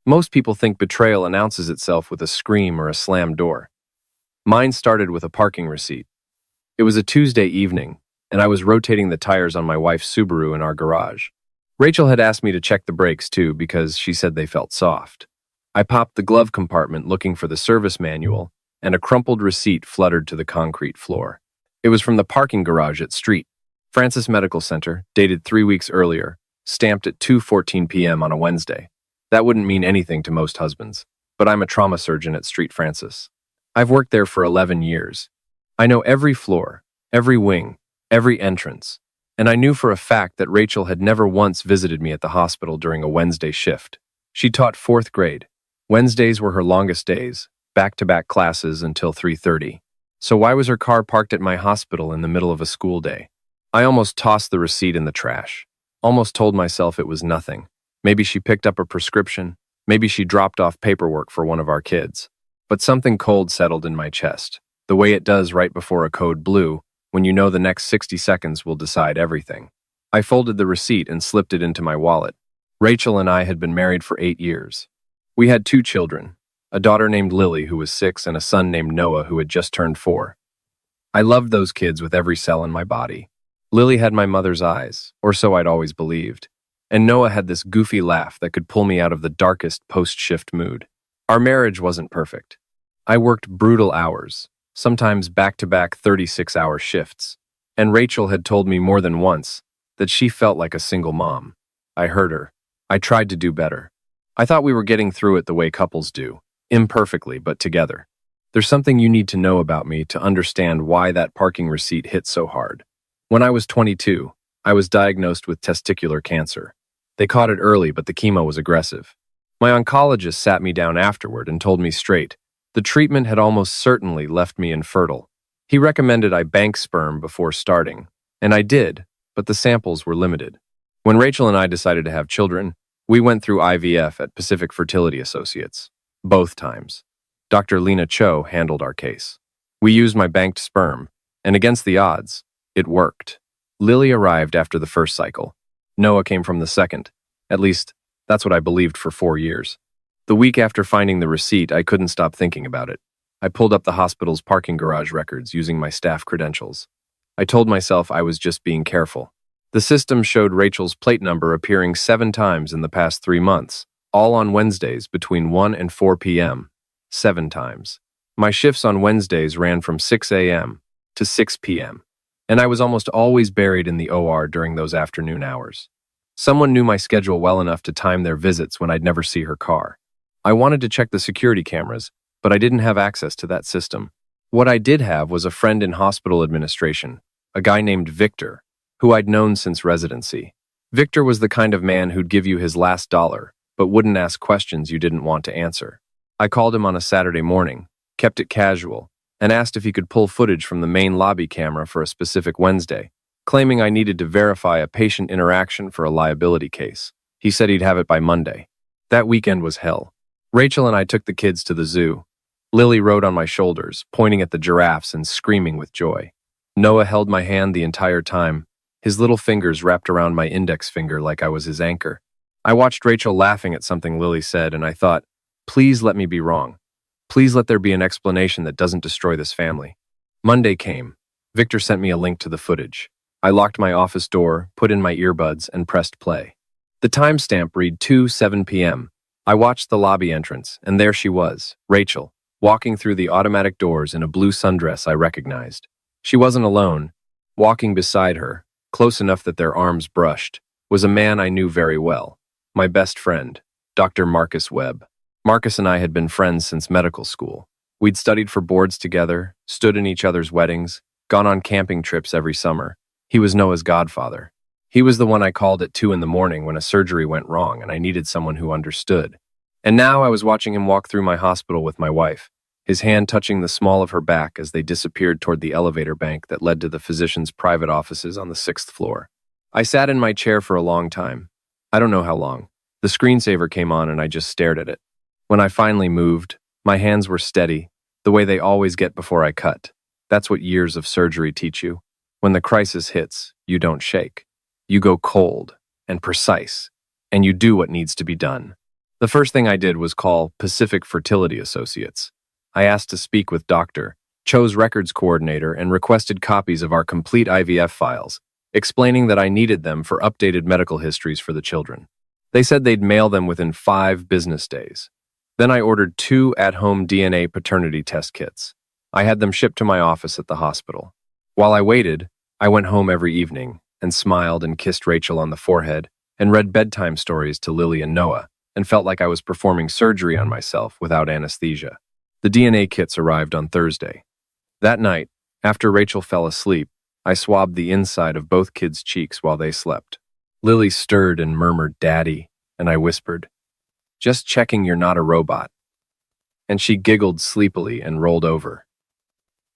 Most people think betrayal announces itself with a scream or a slammed door. Mine started with a parking receipt. It was a Tuesday evening, and I was rotating the tires on my wife's Subaru in our garage. Rachel had asked me to check the brakes too because she said they felt soft. I popped the glove compartment looking for the service manual, and a crumpled receipt fluttered to the concrete floor. It was from the parking garage at Street Francis Medical Center, dated 3 weeks earlier, stamped at 2:14 p.m. on a Wednesday. That wouldn't mean anything to most husbands, but I'm a trauma surgeon at Street Francis. I've worked there for 11 years. I know every floor, every wing, every entrance, and I knew for a fact that Rachel had never once visited me at the hospital during a Wednesday shift. She taught 4th grade. Wednesdays were her longest days, back-to-back classes until 3:30. So why was her car parked at my hospital in the middle of a school day? I almost tossed the receipt in the trash. Almost told myself it was nothing. Maybe she picked up a prescription. Maybe she dropped off paperwork for one of our kids. But something cold settled in my chest, the way it does right before a code blue, when you know the next 60 seconds will decide everything. I folded the receipt and slipped it into my wallet. Rachel and I had been married for 8 years. We had 2 children, a daughter named Lily who was 6 and a son named Noah who had just turned 4. I loved those kids with every cell in my body. Lily had my mother's eyes, or so I'd always believed, and Noah had this goofy laugh that could pull me out of the darkest post-shift mood. Our marriage wasn't perfect. I worked brutal hours, sometimes back-to-back 36-hour shifts, and Rachel had told me more than once that she felt like a single mom. I heard her. I tried to do better. I thought we were getting through it the way couples do, imperfectly but together. There's something you need to know about me to understand why that parking receipt hit so hard. When I was 22, I was diagnosed with testicular cancer. They caught it early, but the chemo was aggressive. My oncologist sat me down afterward and told me straight, the treatment had almost certainly left me infertile. He recommended I bank sperm before starting, and I did, but the samples were limited. When Rachel and I decided to have children, we went through IVF at Pacific Fertility Associates. Both times. Dr. Lena Cho handled our case. We used my banked sperm, and against the odds, it worked. Lily arrived after the first cycle. Noah came from the second. At least, that's what I believed for 4 years. The week after finding the receipt, I couldn't stop thinking about it. I pulled up the hospital's parking garage records using my staff credentials. I told myself I was just being careful. The system showed Rachel's plate number appearing 7 times in the past 3 months, all on Wednesdays between 1 and 4 p.m. 7 times. My shifts on Wednesdays ran from 6 a.m. to 6 p.m., and I was almost always buried in the OR during those afternoon hours. Someone knew my schedule well enough to time their visits when I'd never see her car. I wanted to check the security cameras, but I didn't have access to that system. What I did have was a friend in hospital administration, a guy named Victor, who I'd known since residency. Victor was the kind of man who'd give you his last dollar, but wouldn't ask questions you didn't want to answer. I called him on a Saturday morning, kept it casual, and asked if he could pull footage from the main lobby camera for a specific Wednesday, claiming I needed to verify a patient interaction for a liability case. He said he'd have it by Monday. That weekend was hell. Rachel and I took the kids to the zoo. Lily rode on my shoulders, pointing at the giraffes and screaming with joy. Noah held my hand the entire time, his little fingers wrapped around my index finger like I was his anchor. I watched Rachel laughing at something Lily said, and I thought, please let me be wrong. Please let there be an explanation that doesn't destroy this family. Monday came. Victor sent me a link to the footage. I locked my office door, put in my earbuds, and pressed play. The timestamp read 2:07 p.m. I watched the lobby entrance, and there she was, Rachel, walking through the automatic doors in a blue sundress I recognized. She wasn't alone. Walking beside her, close enough that their arms brushed, was a man I knew very well, my best friend, Dr. Marcus Webb. Marcus and I had been friends since medical school. We'd studied for boards together, stood in each other's weddings, gone on camping trips every summer. He was Noah's godfather. He was the one I called at 2 in the morning when a surgery went wrong and I needed someone who understood. And now I was watching him walk through my hospital with my wife, his hand touching the small of her back as they disappeared toward the elevator bank that led to the physician's private offices on the 6th floor. I sat in my chair for a long time. I don't know how long. The screensaver came on and I just stared at it. When I finally moved, my hands were steady, the way they always get before I cut. That's what years of surgery teach you. When the crisis hits, you don't shake. You go cold and precise, and you do what needs to be done. The first thing I did was call Pacific Fertility Associates. I asked to speak with Dr. Cho's records coordinator and requested copies of our complete IVF files, explaining that I needed them for updated medical histories for the children. They said they'd mail them within 5 business days. Then I ordered 2 at-home DNA paternity test kits. I had them shipped to my office at the hospital. While I waited, I went home every evening and smiled and kissed Rachel on the forehead and read bedtime stories to Lily and Noah and felt like I was performing surgery on myself without anesthesia. The DNA kits arrived on Thursday. That night, after Rachel fell asleep, I swabbed the inside of both kids' cheeks while they slept. Lily stirred and murmured, "Daddy," and I whispered, "Just checking you're not a robot." And she giggled sleepily and rolled over.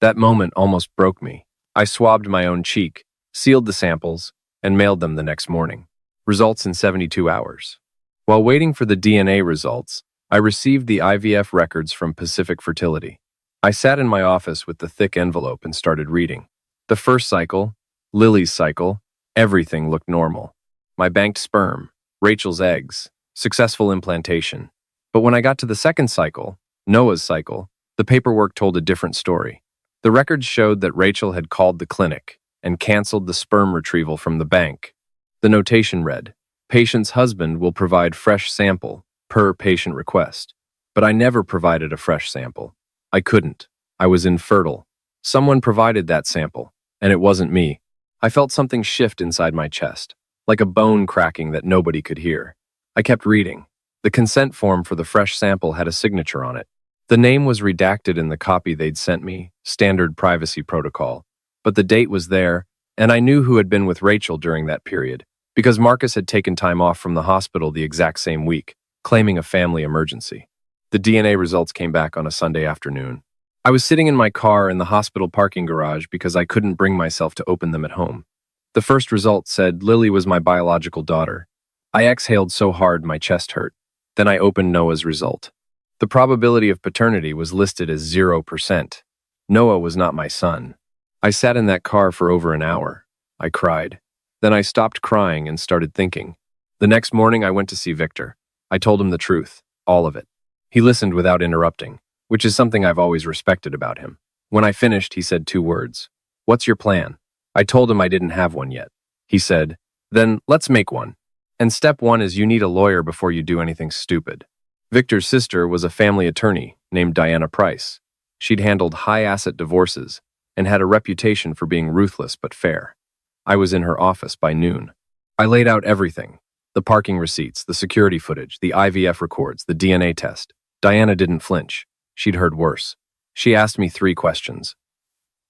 That moment almost broke me. I swabbed my own cheek, sealed the samples, and mailed them the next morning. Results in 72 hours. While waiting for the DNA results, I received the IVF records from Pacific Fertility. I sat in my office with the thick envelope and started reading. The first cycle, Lily's cycle, everything looked normal. My banked sperm, Rachel's eggs, successful implantation. But when I got to the second cycle, Noah's cycle, the paperwork told a different story. The records showed that Rachel had called the clinic and canceled the sperm retrieval from the bank. The notation read, "Patient's husband will provide fresh sample per patient request." But I never provided a fresh sample. I couldn't. I was infertile. Someone provided that sample, and it wasn't me. I felt something shift inside my chest, like a bone cracking that nobody could hear. I kept reading. The consent form for the fresh sample had a signature on it. The name was redacted in the copy they'd sent me, standard privacy protocol. But the date was there, and I knew who had been with Rachel during that period, because Marcus had taken time off from the hospital the exact same week, claiming a family emergency. The DNA results came back on a Sunday afternoon. I was sitting in my car in the hospital parking garage because I couldn't bring myself to open them at home. The first result said Lily was my biological daughter. I exhaled so hard my chest hurt. Then I opened Noah's result. The probability of paternity was listed as 0%. Noah was not my son. I sat in that car for over an hour. I cried. Then I stopped crying and started thinking. The next morning I went to see Victor. I told him the truth, all of it. He listened without interrupting, which is something I've always respected about him. When I finished, he said 2 words. "What's your plan?" I told him I didn't have one yet. He said, "Then let's make one. And step 1 is you need a lawyer before you do anything stupid." Victor's sister was a family attorney named Diana Price. She'd handled high-asset divorces and had a reputation for being ruthless but fair. I was in her office by noon. I laid out everything. The parking receipts, the security footage, the IVF records, the DNA test. Diana didn't flinch. She'd heard worse. She asked me 3 questions.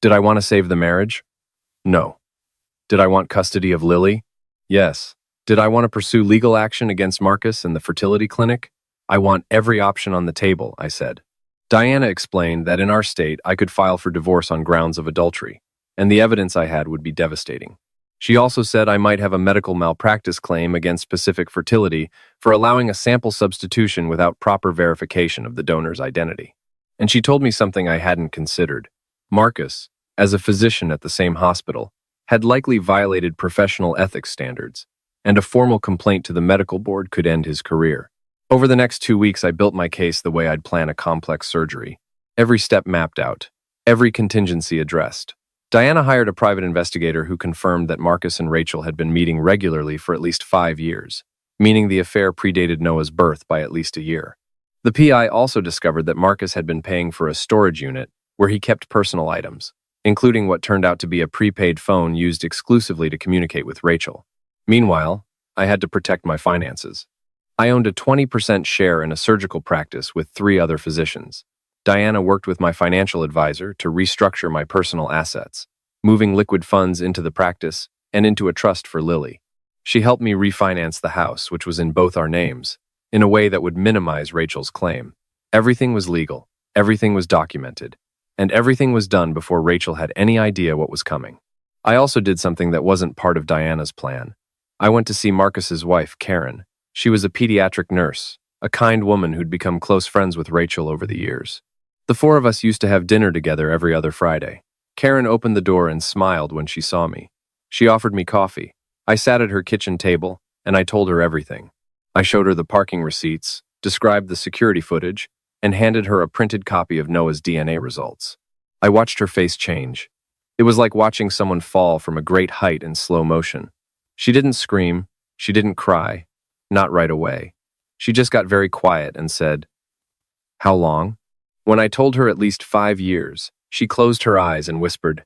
Did I want to save the marriage? No. Did I want custody of Lily? Yes. Did I want to pursue legal action against Marcus and the fertility clinic? I want every option on the table, I said. Diana explained that in our state I could file for divorce on grounds of adultery, and the evidence I had would be devastating. She also said I might have a medical malpractice claim against Pacific Fertility for allowing a sample substitution without proper verification of the donor's identity. And she told me something I hadn't considered. Marcus, as a physician at the same hospital, had likely violated professional ethics standards, and a formal complaint to the medical board could end his career. Over the next 2 weeks, I built my case the way I'd plan a complex surgery. Every step mapped out, every contingency addressed. Diana hired a private investigator who confirmed that Marcus and Rachel had been meeting regularly for at least 5 years, meaning the affair predated Noah's birth by at least a year. The PI also discovered that Marcus had been paying for a storage unit where he kept personal items, including what turned out to be a prepaid phone used exclusively to communicate with Rachel. Meanwhile, I had to protect my finances. I owned a 20% share in a surgical practice with 3 other physicians. Diana worked with my financial advisor to restructure my personal assets, moving liquid funds into the practice and into a trust for Lily. She helped me refinance the house, which was in both our names, in a way that would minimize Rachel's claim. Everything was legal, everything was documented, and everything was done before Rachel had any idea what was coming. I also did something that wasn't part of Diana's plan. I went to see Marcus's wife, Karen. She was a pediatric nurse, a kind woman who'd become close friends with Rachel over the years. The 4 of us used to have dinner together every other Friday. Karen opened the door and smiled when she saw me. She offered me coffee. I sat at her kitchen table, and I told her everything. I showed her the parking receipts, described the security footage, and handed her a printed copy of Noah's DNA results. I watched her face change. It was like watching someone fall from a great height in slow motion. She didn't scream. She didn't cry. Not right away. She just got very quiet and said, "How long?" When I told her at least 5 years, she closed her eyes and whispered,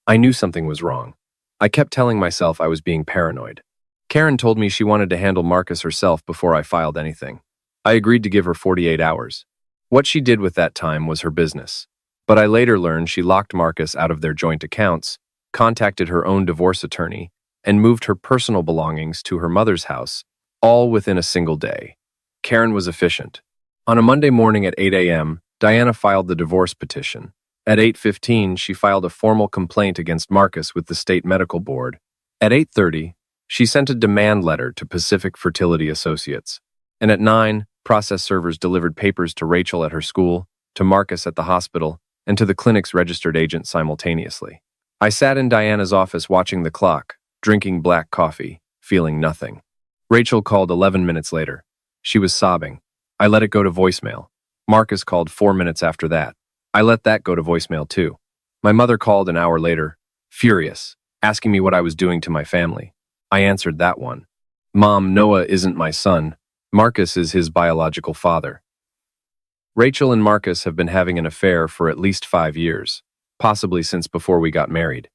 "I knew something was wrong." I kept telling myself I was being paranoid. Karen told me she wanted to handle Marcus herself before I filed anything. I agreed to give her 48 hours. What she did with that time was her business. But I later learned she locked Marcus out of their joint accounts, contacted her own divorce attorney, and moved her personal belongings to her mother's house, all within a single day. Karen was efficient. On a Monday morning at 8 a.m., Diana filed the divorce petition. At 8:15, she filed a formal complaint against Marcus with the state medical board. At 8:30, she sent a demand letter to Pacific Fertility Associates. And at 9, process servers delivered papers to Rachel at her school, to Marcus at the hospital, and to the clinic's registered agent simultaneously. I sat in Diana's office watching the clock, drinking black coffee, feeling nothing. Rachel called 11 minutes later. She was sobbing. I let it go to voicemail. Marcus called 4 minutes after that. I let that go to voicemail too. My mother called an hour later, furious, asking me what I was doing to my family. I answered that one. "Mom, Noah isn't my son. Marcus is his biological father." Rachel and Marcus have been having an affair for at least 5 years, possibly since before we got married.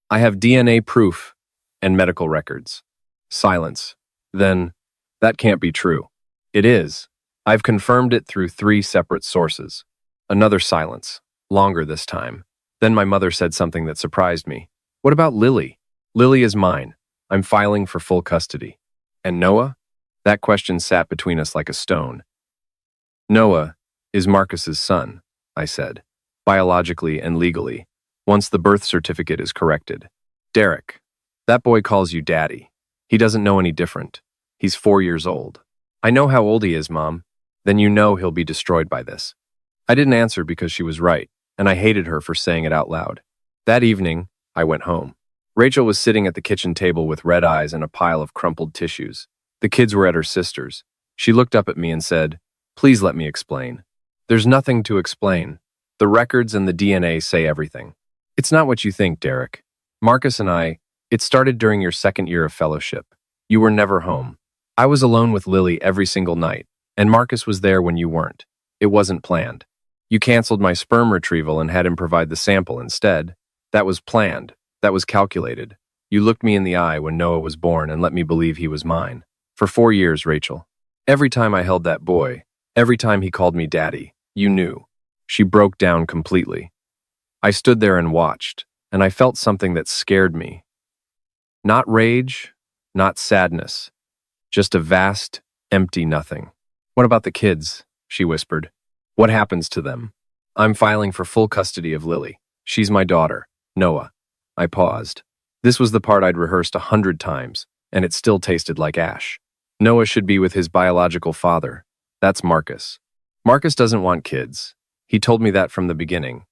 I have DNA proof and medical records. Silence. Then, that can't be true. It is. I've confirmed it through 3 separate sources. Another silence, longer this time. Then my mother said something that surprised me. "What about Lily?" "Lily is mine. I'm filing for full custody." "And Noah?" That question sat between us like a stone. "Noah is Marcus's son," I said, "biologically and legally, once the birth certificate is corrected." "Derek, that boy calls you daddy. He doesn't know any different. He's 4 years old." "I know how old he is, Mom." "Then you know he'll be destroyed by this." I didn't answer because she was right, and I hated her for saying it out loud. That evening, I went home. Rachel was sitting at the kitchen table with red eyes and a pile of crumpled tissues. The kids were at her sister's. She looked up at me and said, "Please let me explain." "There's nothing to explain. The records and the DNA say everything." "It's not what you think, Derek. Marcus and it started during your 2nd year of fellowship. You were never home. I was alone with Lily every single night, and Marcus was there when you weren't. It wasn't planned. You canceled my sperm retrieval and had him provide the sample instead. That was planned. That was calculated. You looked me in the eye when Noah was born and let me believe he was mine. For 4 years, Rachel. Every time I held that boy, every time he called me daddy, you knew." She broke down completely. I stood there and watched, and I felt something that scared me. Not rage, not sadness, just a vast, empty nothing. "What about the kids?" she whispered. "What happens to them?" "I'm filing for full custody of Lily. She's my daughter, Noah." I paused. This was the part I'd rehearsed 100 times, and it still tasted like ash. Noah should be with his biological father. That's Marcus. Marcus doesn't want kids. He told me that from the beginning.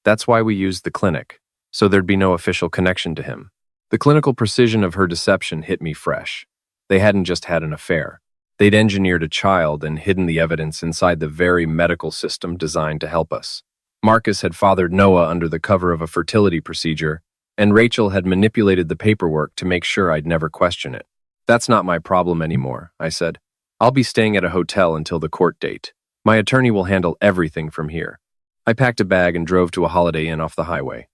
That's why we used the clinic, so there'd be no official connection to him. The clinical precision of her deception hit me fresh. They hadn't just had an affair. They'd engineered a child and hidden the evidence inside the very medical system designed to help us. Marcus had fathered Noah under the cover of a fertility procedure, and Rachel had manipulated the paperwork to make sure I'd never question it. "That's not my problem anymore," I said. "I'll be staying at a hotel until the court date. My attorney will handle everything from here." I packed a bag and drove to a Holiday Inn off the highway.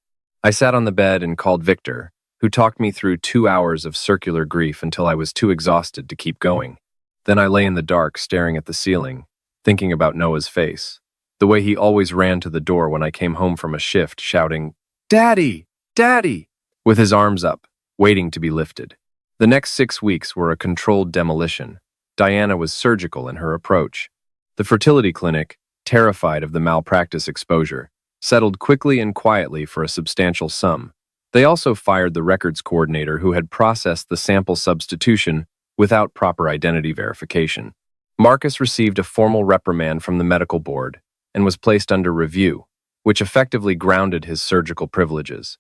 I sat on the bed and called Victor, who talked me through 2 hours of circular grief until I was too exhausted to keep going. Then I lay in the dark, staring at the ceiling, thinking about Noah's face. The way he always ran to the door when I came home from a shift, shouting, "Daddy! Daddy!" with his arms up, waiting to be lifted. The next 6 weeks were a controlled demolition. Diana was surgical in her approach. The fertility clinic, terrified of the malpractice exposure, settled quickly and quietly for a substantial sum. They also fired the records coordinator who had processed the sample substitution without proper identity verification. Marcus received a formal reprimand from the medical board and was placed under review, which effectively grounded his surgical privileges.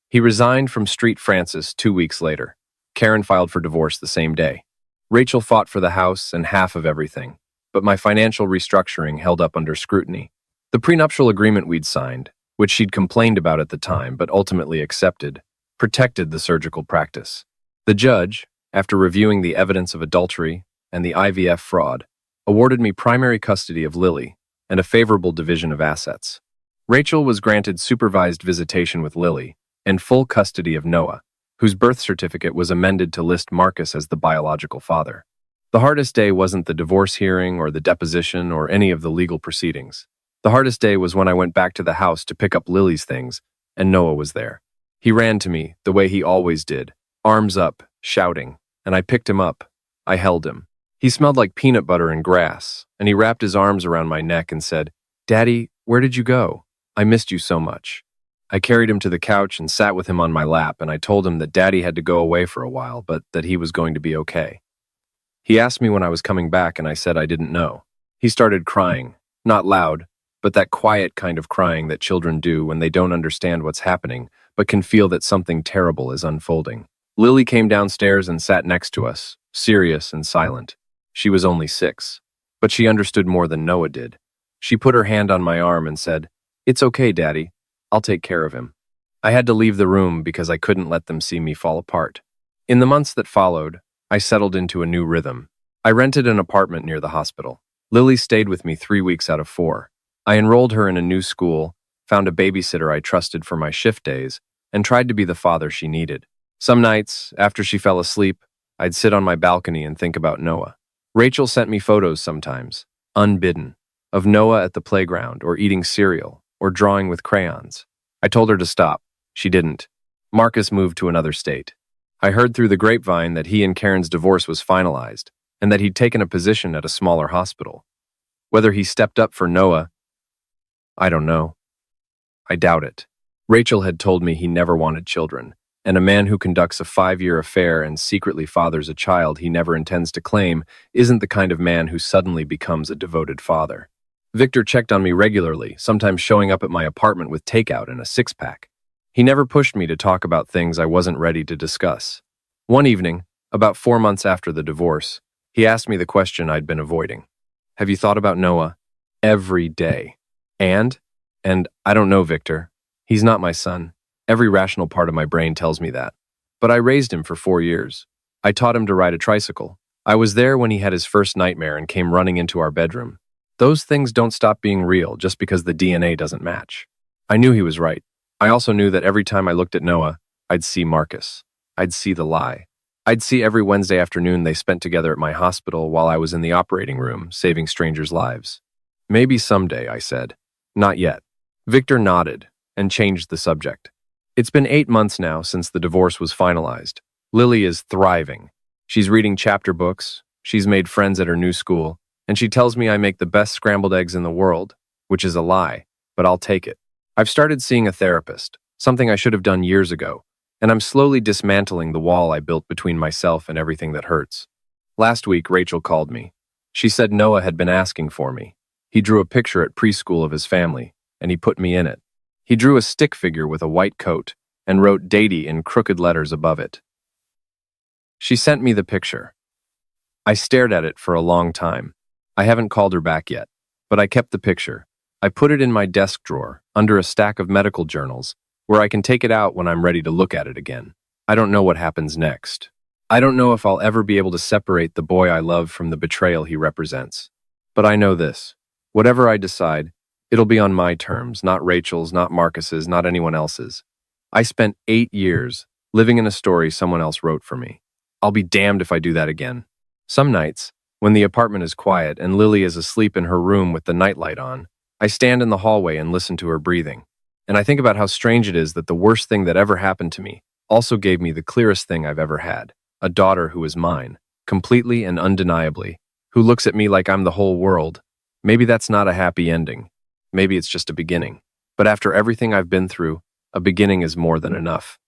He resigned from Street Francis 2 weeks later. Karen filed for divorce the same day. Rachel fought for the house and half of everything. but my financial restructuring held up under scrutiny. The prenuptial agreement we'd signed, which she'd complained about at the time but ultimately accepted, protected the surgical practice. The judge, after reviewing the evidence of adultery and the IVF fraud, awarded me primary custody of Lily and a favorable division of assets. Rachel was granted supervised visitation with Lily and full custody of Noah, whose birth certificate was amended to list Marcus as the biological father. The hardest day wasn't the divorce hearing or the deposition or any of the legal proceedings. The hardest day was when I went back to the house to pick up Lily's things, and Noah was there. He ran to me, the way he always did, arms up, shouting, and I picked him up. I held him. He smelled like peanut butter and grass, and he wrapped his arms around my neck and said, "Daddy, where did you go? I missed you so much." I carried him to the couch and sat with him on my lap, and I told him that Daddy had to go away for a while, but that he was going to be okay. He asked me when I was coming back, and I said I didn't know. He started crying, not loud, but that quiet kind of crying that children do when they don't understand what's happening, but can feel that something terrible is unfolding. Lily came downstairs and sat next to us, serious and silent. She was only 6, but she understood more than Noah did. She put her hand on my arm and said, "It's okay, Daddy. I'll take care of him." I had to leave the room because I couldn't let them see me fall apart. In the months that followed, I settled into a new rhythm. I rented an apartment near the hospital. Lily stayed with me 3 weeks out of 4. I enrolled her in a new school, found a babysitter I trusted for my shift days, and tried to be the father she needed. Some nights, after she fell asleep, I'd sit on my balcony and think about Noah. Rachel sent me photos sometimes, unbidden, of Noah at the playground or eating cereal or drawing with crayons. I told her to stop. She didn't. Marcus moved to another state. I heard through the grapevine that he and Karen's divorce was finalized and that he'd taken a position at a smaller hospital. Whether he stepped up for Noah, I don't know. I doubt it. Rachel had told me he never wanted children, and a man who conducts a 5-year affair and secretly fathers a child he never intends to claim isn't the kind of man who suddenly becomes a devoted father. Victor checked on me regularly, sometimes showing up at my apartment with takeout and a 6-pack. He never pushed me to talk about things I wasn't ready to discuss. One evening, about 4 months after the divorce, he asked me the question I'd been avoiding. "Have you thought about Noah?" Every day. And I don't know, Victor. He's not my son. Every rational part of my brain tells me that. But I raised him for 4 years. I taught him to ride a tricycle. I was there when he had his first nightmare and came running into our bedroom. Those things don't stop being real just because the DNA doesn't match. I knew he was right. I also knew that every time I looked at Noah, I'd see Marcus. I'd see the lie. I'd see every Wednesday afternoon they spent together at my hospital while I was in the operating room, saving strangers' lives. "Maybe someday," I said. "Not yet." Victor nodded and changed the subject. "It's been 8 months now since the divorce was finalized. Lily is thriving. She's reading chapter books, she's made friends at her new school, and she tells me I make the best scrambled eggs in the world, which is a lie, but I'll take it. I've started seeing a therapist, something I should have done years ago, and I'm slowly dismantling the wall I built between myself and everything that hurts. Last week, Rachel called me. She said Noah had been asking for me. He drew a picture at preschool of his family, and he put me in it. He drew a stick figure with a white coat and wrote "Daddy" in crooked letters above it. She sent me the picture. I stared at it for a long time. I haven't called her back yet, but I kept the picture. I put it in my desk drawer, under a stack of medical journals, where I can take it out when I'm ready to look at it again. I don't know what happens next. I don't know if I'll ever be able to separate the boy I love from the betrayal he represents. But I know this. Whatever I decide, it'll be on my terms, not Rachel's, not Marcus's, not anyone else's. I spent 8 years living in a story someone else wrote for me. I'll be damned if I do that again. Some nights, when the apartment is quiet and Lily is asleep in her room with the nightlight on, I stand in the hallway and listen to her breathing. And I think about how strange it is that the worst thing that ever happened to me also gave me the clearest thing I've ever had, a daughter who is mine, completely and undeniably, who looks at me like I'm the whole world. Maybe that's not a happy ending. Maybe it's just a beginning. But after everything I've been through, a beginning is more than enough.